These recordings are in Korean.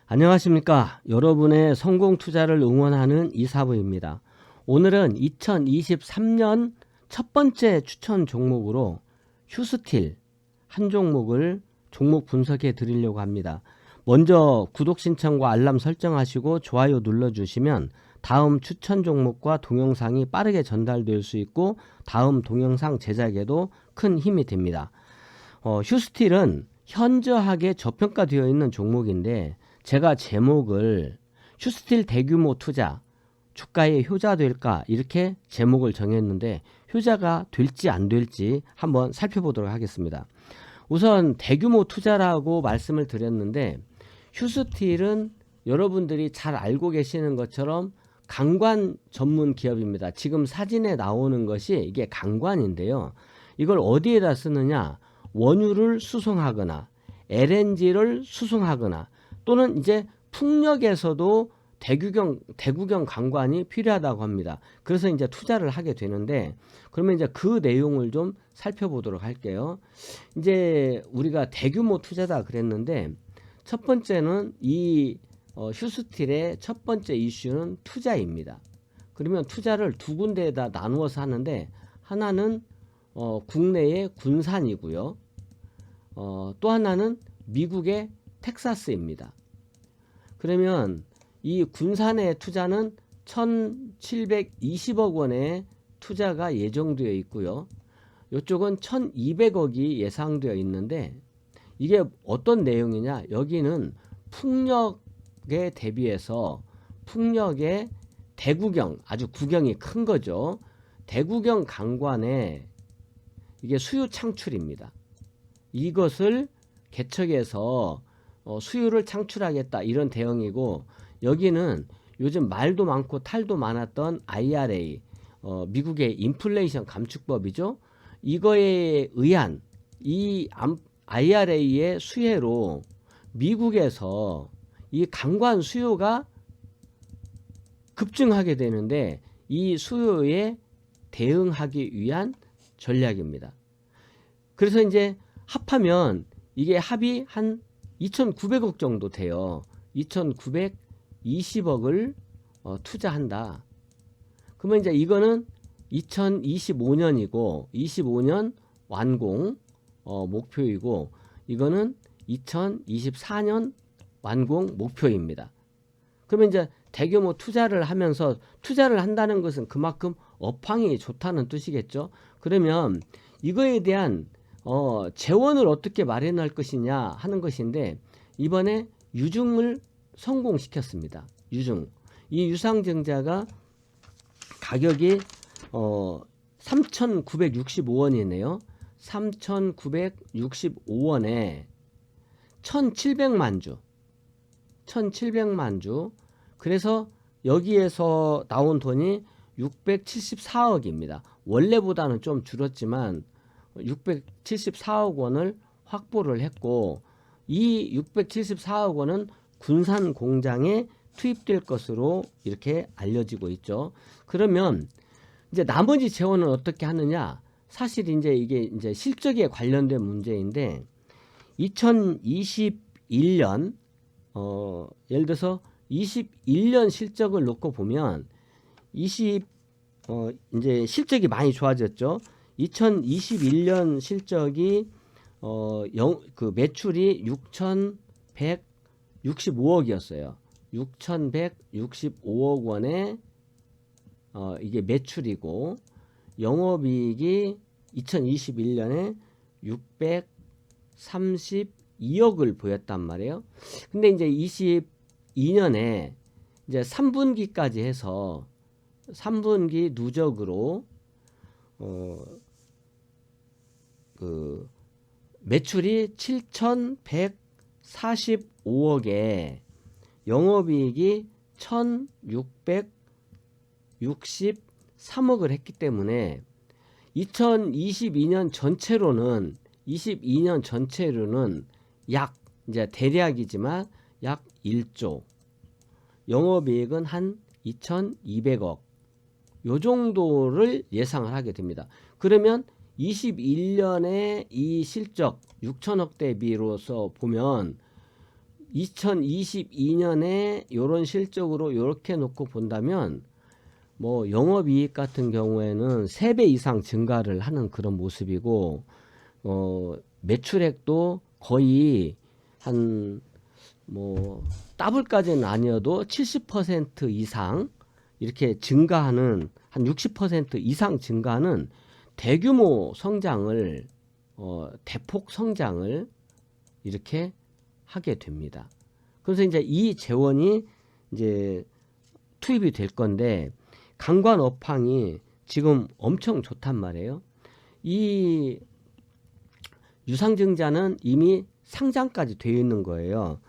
안녕하십니까. 여러분의 성공 투자를 응원하는 이사부입니다. 오늘은 2023년 첫 번째 추천 종목으로 휴스틸 한 종목을 종목 분석해 드리려고 합니다. 먼저 구독 신청과 알람 설정하시고 좋아요 눌러주시면 다음 추천 종목과 동영상이 빠르게 전달될 수 있고 다음 동영상 제작에도 큰 힘이 됩니다. 휴스틸은 현저하게 저평가되어 있는 종목인데 제가 제목을 휴스틸 대규모 투자 주가에 효자 될까 이렇게 제목을 정했는데 효자가 될지 안 될지 한번 살펴보도록 하겠습니다. 우선 대규모 투자라고 말씀을 드렸는데 휴스틸은 여러분들이 잘 알고 계시는 것처럼 강관 전문 기업입니다. 지금 사진에 나오는 것이 이게 강관인데요. 이걸 어디에다 쓰느냐? 원유를 수송하거나 LNG를 수송하거나 또는 이제 풍력에서도 대구경 강관이 필요하다고 합니다. 그래서 이제 투자를 하게 되는데 그러면 이제 그 내용을 좀 살펴보도록 할게요. 이제 우리가 대규모 투자다 그랬는데 첫 번째는 이 휴스틸의 첫 번째 이슈는 투자입니다. 그러면 투자를 두 군데에다 나누어서 하는데 하나는 국내의 군산이고요. 또 하나는 미국의 텍사스입니다. 그러면 이 군산의 투자는 1720억 원의 투자가 예정되어 있고요. 이쪽은 1200억이 예상되어 있는데 이게 어떤 내용이냐? 여기는 풍력에 대비해서 풍력의 대구경, 아주 구경이 큰 거죠. 대구경 강관에 이게 수요 창출입니다. 이것을 개척해서 수요를 창출하겠다 이런 대응이고 여기는 요즘 말도 많고 탈도 많았던 IRA 미국의 인플레이션 감축법이죠. 이거에 의한 이 IRA의 수혜로 미국에서 이 강관 수요가 급증하게 되는데 이 수요에 대응하기 위한 전략입니다. 그래서 이제 합하면 이게 합이 한 2,900억 정도 돼요. 2,920억을 투자한다. 그러면 이제 이거는 2025년이고 25년 완공 목표이고 이거는 2024년 완공 목표입니다. 그러면 이제 대규모 투자를 하면서 투자를 한다는 것은 그만큼 업황이 좋다는 뜻이겠죠. 그러면 이거에 대한 재원을 어떻게 마련할 것이냐 하는 것인데 이번에 유증을 성공시켰습니다. 유증. 이 유상증자가 가격이 3,965원이네요. 3,965원에 1,700만 주. 1,700만 주. 그래서 여기에서 나온 돈이 674억입니다. 원래보다는 좀 줄었지만 674억 원을 확보를 했고 이 674억 원은 군산 공장에 투입될 것으로 이렇게 알려지고 있죠. 그러면 이제 나머지 재원은 어떻게 하느냐? 사실 이제 이게 이제 실적에 관련된 문제인데 2021년 예를 들어서 21년 실적을 놓고 보면 이제 실적이 많이 좋아졌죠. 2021년 실적이 그 매출이 6,165억이었어요. 6,165억 원에 이게 매출이고 영업이익이 2021년에 632억을 보였단 말이에요. 근데 이제 22년에 이제 3분기까지 해서 3분기 누적으로 그 매출이 7,145억에 영업이익이 1,663억을 했기 때문에 2022년 전체로는 22년 전체로는 약 이제 대략이지만 약 1조 영업이익은 한 2,200억 요 정도를 예상을 하게 됩니다. 그러면 21년에 이 실적 6천억 대비로서 보면 2022년에 요런 실적으로 요렇게 놓고 본다면 뭐 영업이익 같은 경우에는 3배 이상 증가를 하는 그런 모습이고 매출액도 거의 한 뭐 더블까지는 아니어도 70% 이상 이렇게 증가하는 한 60% 이상 증가하는 대규모 성장을 대폭 성장을 이렇게 하게 됩니다. 그래서 이제 이 재원이 이제 투입이 될 건데 강관 업황이 지금 엄청 좋단 말이에요. 이 유상증자는 이미 상장까지 되어 있는 거예요.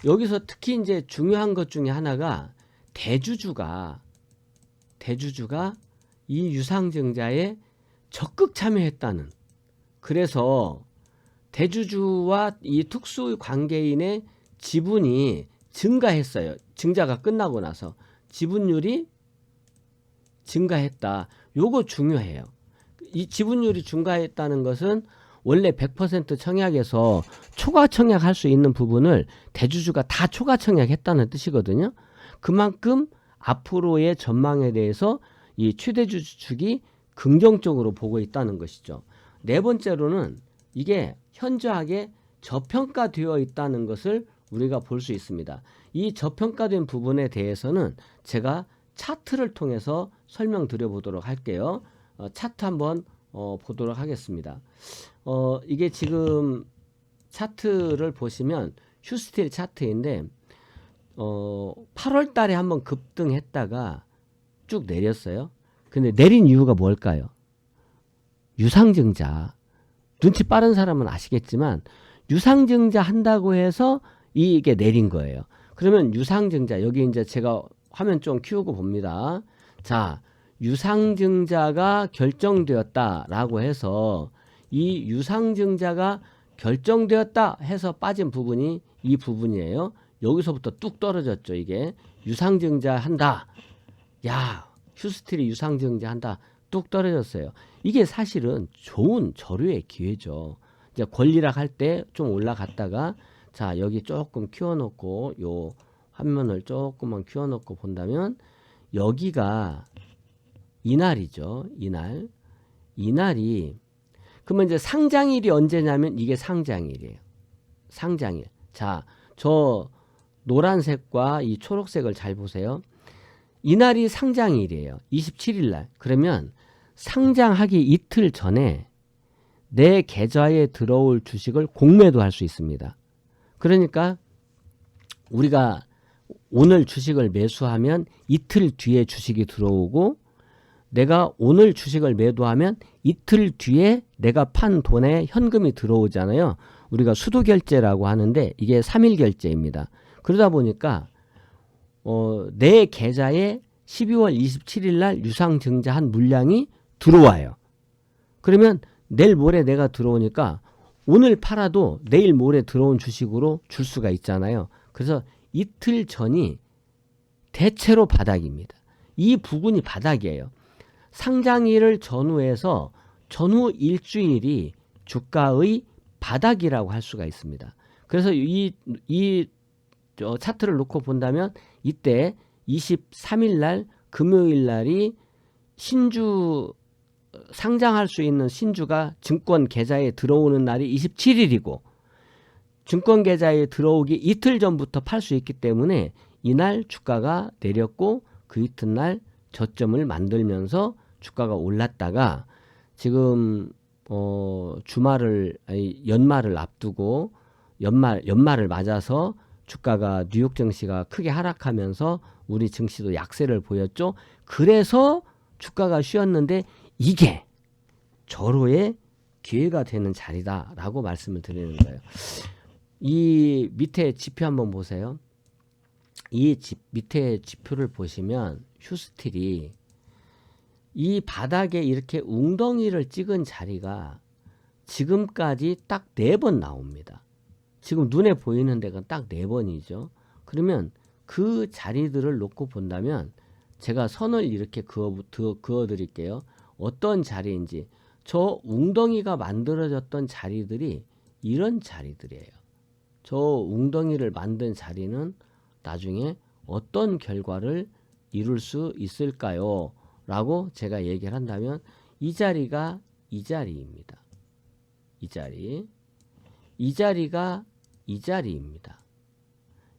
여기서 특히 이제 중요한 것 중에 하나가 대주주가 이 유상증자에 적극 참여했다는. 그래서 대주주와 이 특수 관계인의 지분이 증가했어요. 증자가 끝나고 나서 지분율이 증가했다. 요거 중요해요. 이 지분율이 증가했다는 것은 원래 100% 청약에서 초과 청약할 수 있는 부분을 대주주가 다 초과 청약했다는 뜻이거든요. 그만큼 앞으로의 전망에 대해서 이 최대주주 측이 긍정적으로 보고 있다는 것이죠. 네 번째로는 이게 현저하게 저평가되어 있다는 것을 우리가 볼 수 있습니다. 이 저평가된 부분에 대해서는 제가 차트를 통해서 설명드려 보도록 할게요. 차트 한번 보도록 하겠습니다. 이게 지금 차트를 보시면 휴스틸 차트인데 8월 달에 한번 급등했다가 쭉 내렸어요. 근데 내린 이유가 뭘까요? 유상증자. 눈치 빠른 사람은 아시겠지만 유상증자 한다고 해서 이게 내린 거예요. 그러면 유상증자, 여기 이제 제가 화면 좀 키우고 봅니다. 자, 유상증자가 결정되었다라고 해서 이 유상증자가 결정되었다 해서 빠진 부분이 이 부분이에요. 여기서부터 뚝 떨어졌죠. 이게 유상증자 한다. 야, 휴스틸이 유상증자 한다. 뚝 떨어졌어요. 이게 사실은 좋은 저류의 기회죠. 이제 권리락 할 때 좀 올라갔다가 자, 여기 조금 키워놓고 요 화면을 조금만 키워놓고 본다면 여기가 이날이죠. 이날이 그러면 이제 상장일이 언제냐면 이게 상장일이에요. 상장일. 자, 저 노란색과 이 초록색을 잘 보세요. 이날이 상장일이에요. 27일 날. 그러면 상장하기 이틀 전에 내 계좌에 들어올 주식을 공매도 할 수 있습니다. 그러니까 우리가 오늘 주식을 매수하면 이틀 뒤에 주식이 들어오고 내가 오늘 주식을 매도하면 이틀 뒤에 내가 판 돈에 현금이 들어오잖아요. 우리가 수도결제라고 하는데 이게 3일 결제입니다. 그러다 보니까 내 계좌에 12월 27일 날 유상증자한 물량이 들어와요. 그러면 내일 모레 내가 들어오니까 오늘 팔아도 내일 모레 들어온 주식으로 줄 수가 있잖아요. 그래서 이틀 전이 대체로 바닥입니다. 이 부분이 바닥이에요. 상장일을 전후해서 전후 일주일이 주가의 바닥이라고 할 수가 있습니다. 그래서 이 차트를 놓고 본다면 이때 23일 날 금요일 날이 신주 상장할 수 있는 신주가 증권 계좌에 들어오는 날이 27일이고 증권 계좌에 들어오기 이틀 전부터 팔 수 있기 때문에 이날 주가가 내렸고 그 이튿날 저점을 만들면서 주가가 올랐다가 지금 연말을 앞두고 연말을 맞아서 주가가 뉴욕 증시가 크게 하락하면서 우리 증시도 약세를 보였죠. 그래서 주가가 쉬었는데 이게 절호의 기회가 되는 자리다라고 말씀을 드리는 거예요. 이 밑에 지표 한번 보세요. 이 밑에 지표를 보시면 휴스틸이 이 바닥에 이렇게 웅덩이를 찍은 자리가 지금까지 딱 4번 나옵니다. 지금 눈에 보이는 데가 딱 4번이죠. 그러면 그 자리들을 놓고 본다면 제가 선을 이렇게 그어 드릴게요. 어떤 자리인지. 저 웅덩이가 만들어졌던 자리들이 이런 자리들이에요. 저 웅덩이를 만든 자리는 나중에 어떤 결과를 이룰 수 있을까요? 라고 제가 얘기를 한다면 이 자리가 이 자리입니다. 이 자리. 이 자리가 이 자리입니다.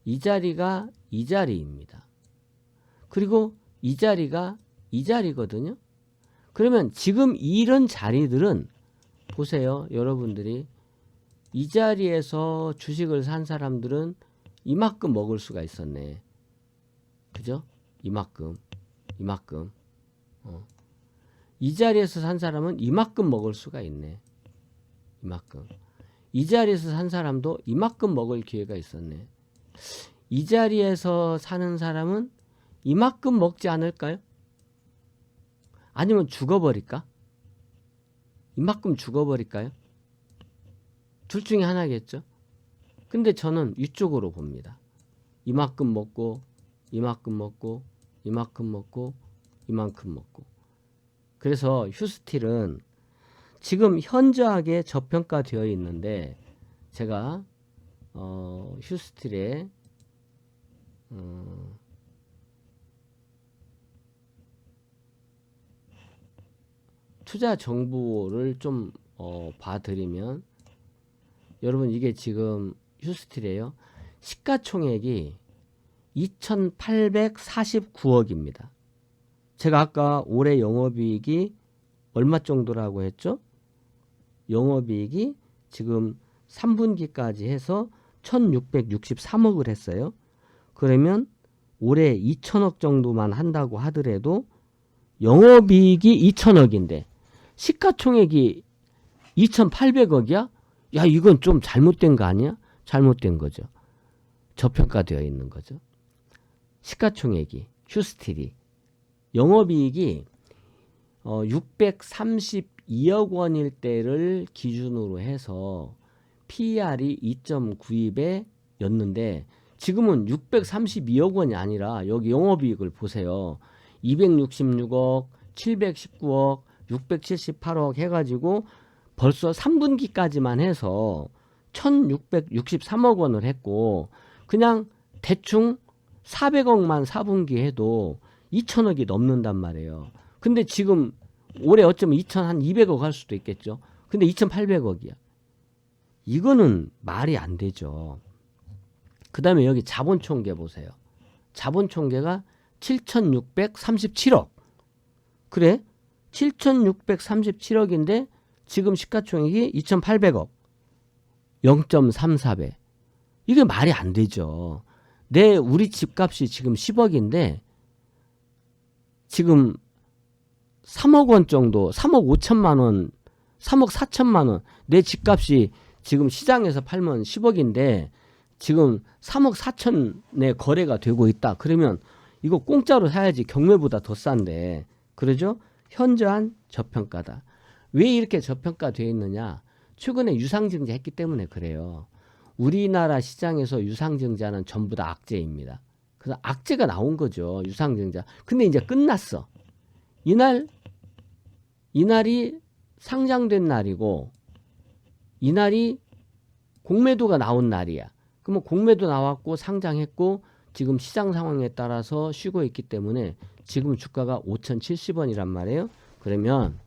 이 자리가 이 자리입니다. 그리고 이 자리가 이 자리거든요. 그러면 지금 이런 자리들은 보세요. 여러분들이 이 자리에서 주식을 산 사람들은 이만큼 먹을 수가 있었네. 그죠? 이만큼. 이 자리에서 산 사람은 이만큼 먹을 수가 있네. 이만큼. 이 자리에서 산 사람도 이만큼 먹을 기회가 있었네. 이 자리에서 사는 사람은 이만큼 먹지 않을까요? 아니면 죽어버릴까? 이만큼 죽어버릴까요? 둘 중에 하나겠죠. 근데 저는 이쪽으로 봅니다. 이만큼 먹고 이만큼 먹고 이만큼 먹고 이만큼 먹고. 그래서 휴스틸은 지금 현저하게 저평가되어 있는데 제가 휴스틸의 투자 정보를 좀 봐드리면 여러분 이게 지금 휴스틸이에요. 시가총액이 2,849억입니다. 제가 아까 올해 영업이익이 얼마 정도라고 했죠? 영업이익이 지금 3분기까지 해서 1,663억을 했어요. 그러면 올해 2,000억 정도만 한다고 하더라도 영업이익이 2,000억인데 시가총액이 2,800억이야? 야, 이건 좀 잘못된 거 아니야? 잘못된 거죠. 저평가되어 있는 거죠. 시가총액이, 휴스틸이, 영업이익이 632억 원일 때를 기준으로 해서 PER이 2.92배 였는데 지금은 632억 원이 아니라 여기 영업이익을 보세요. 266억, 719억, 678억 해가지고 벌써 3분기까지만 해서 1663억 원을 했고 그냥 대충 400억만 4분기 해도 2천억이 넘는단 말이에요. 근데 지금 올해 어쩌면 2,200억 할 수도 있겠죠. 근데 2,800억이야. 이거는 말이 안 되죠. 그 다음에 여기 자본총계 보세요. 자본총계가 7,637억. 그래? 7,637억인데 지금 시가총액이 2,800억. 0.34배. 이게 말이 안 되죠. 우리 집값이 지금 10억인데 지금 3억 원 정도, 3억 5천만 원, 3억 4천만 원. 내 집값이 지금 시장에서 팔면 10억인데 지금 3억 4천에 거래가 되고 있다. 그러면 이거 공짜로 사야지 경매보다 더 싼데. 그러죠? 현저한 저평가다. 왜 이렇게 저평가되어 있느냐? 최근에 유상증자 했기 때문에 그래요. 우리나라 시장에서 유상증자는 전부 다 악재입니다. 그래서 악재가 나온 거죠. 유상증자. 근데 이제 끝났어. 이날이 상장된 날이고 이날이 공매도가 나온 날이야. 그러면 공매도 나왔고 상장했고 지금 시장 상황에 따라서 쉬고 있기 때문에 지금 주가가 5,070원이란 말이에요. 그러면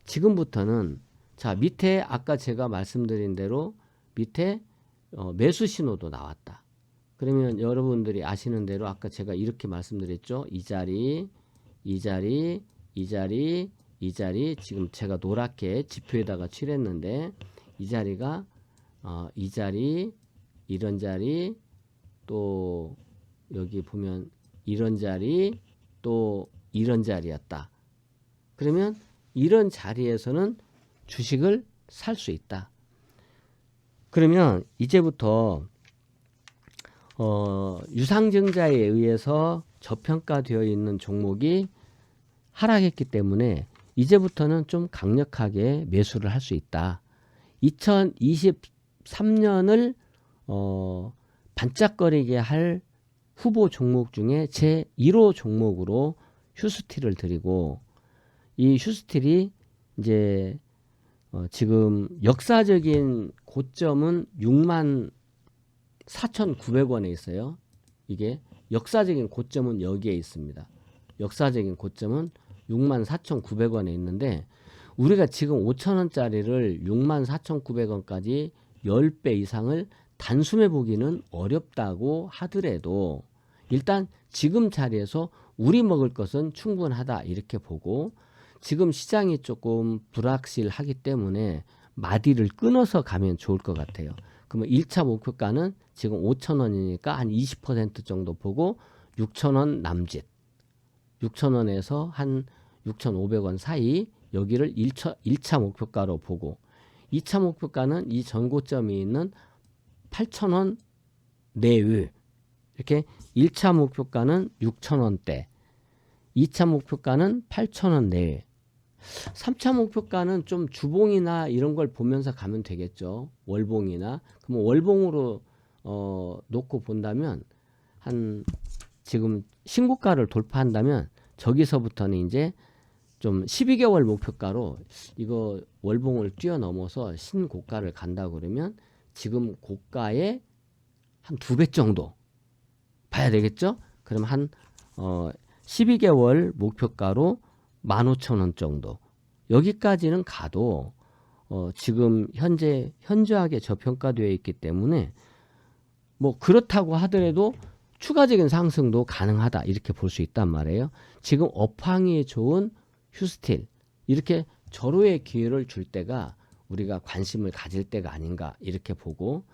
지금부터는 자 밑에 아까 제가 말씀드린 대로 밑에 매수 신호도 나왔다. 그러면 여러분들이 아시는 대로 아까 제가 이렇게 말씀드렸죠. 이 자리, 이 자리, 이 자리, 이 자리. 지금 제가 노랗게 지표에다가 칠했는데 이 자리가 이 자리, 이런 자리, 또 여기 보면 이런 자리, 또 이런 자리였다. 그러면 이런 자리에서는 주식을 살 수 있다. 그러면 이제부터 유상증자에 의해서 저평가되어 있는 종목이 하락했기 때문에 이제부터는 좀 강력하게 매수를 할 수 있다. 2023년을 반짝거리게 할 후보 종목 중에 제 1호 종목으로 휴스틸을 드리고 이 휴스틸이 이제 지금 역사적인 고점은 6만 4,900원에 있어요. 이게 역사적인 고점은 여기에 있습니다. 역사적인 고점은 64,900원에 있는데 우리가 지금 5,000원짜리를 64,900원까지 10배 이상을 단숨에 보기는 어렵다고 하더라도 일단 지금 자리에서 우리 먹을 것은 충분하다 이렇게 보고 지금 시장이 조금 불확실하기 때문에 마디를 끊어서 가면 좋을 것 같아요. 그러면 1차 목표가는 지금 5,000원이니까 한 20% 정도 보고 6,000원 남짓 6,000원에서 한 6,500원 사이 여기를 1차 목표가로 보고 2차 목표가는 이 전고점이 있는 8,000원 내외 이렇게 1차 목표가는 6,000원대 2차 목표가는 8,000원 내외 3차 목표가는 좀 주봉이나 이런 걸 보면서 가면 되겠죠. 월봉이나. 그럼 월봉으로 놓고 본다면 한 지금 신고가를 돌파한다면 저기서부터는 이제 좀 12개월 목표가로 이거 월봉을 뛰어넘어서 신고가를 간다 그러면 지금 고가의 한 2배 정도 봐야 되겠죠? 그럼 한 12개월 목표가로 15,000원 정도 여기까지는 가도 지금 현저하게 저평가되어 있기 때문에 뭐 그렇다고 하더라도 추가적인 상승도 가능하다 이렇게 볼 수 있단 말이에요. 지금 업황이 좋은 휴스틸 이렇게 절호의 기회를 줄 때가 우리가 관심을 가질 때가 아닌가 이렇게 보고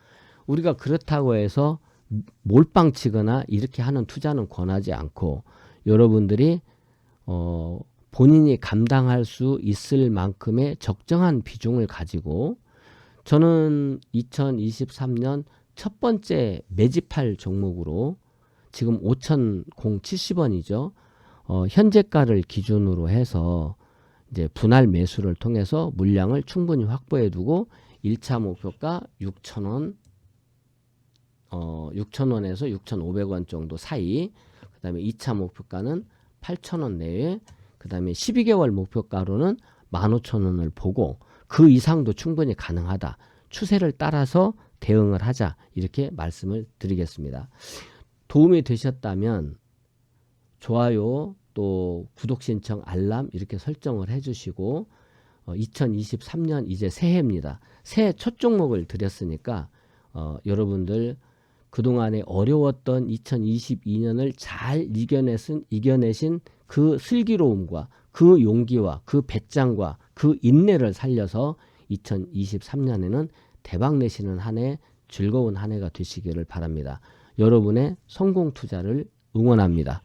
우리가 그렇다고 해서 몰빵 치거나 이렇게 하는 투자는 권하지 않고 여러분들이 본인이 감당할 수 있을 만큼의 적정한 비중을 가지고 저는 2023년 첫 번째 매집할 종목으로 지금 5,070원이죠. 현재가를 기준으로 해서 이제 분할 매수를 통해서 물량을 충분히 확보해 두고 1차 목표가 6,000원 6,000원에서 6,500원 정도 사이 그 다음에 2차 목표가는 8,000원 내외 그 다음에 12개월 목표가로는 15,000원을 보고 그 이상도 충분히 가능하다. 추세를 따라서 대응을 하자 이렇게 말씀을 드리겠습니다. 도움이 되셨다면 좋아요 또 구독 신청 알람 이렇게 설정을 해주시고 2023년 이제 새해입니다. 새해 첫 종목을 드렸으니까 여러분들 그동안에 어려웠던 2022년을 잘 이겨내신 그 슬기로움과 그 용기와 그 배짱과 그 인내를 살려서 2023년에는 대박 내시는 한 해 즐거운 한 해가 되시기를 바랍니다. 여러분의 성공 투자를 응원합니다.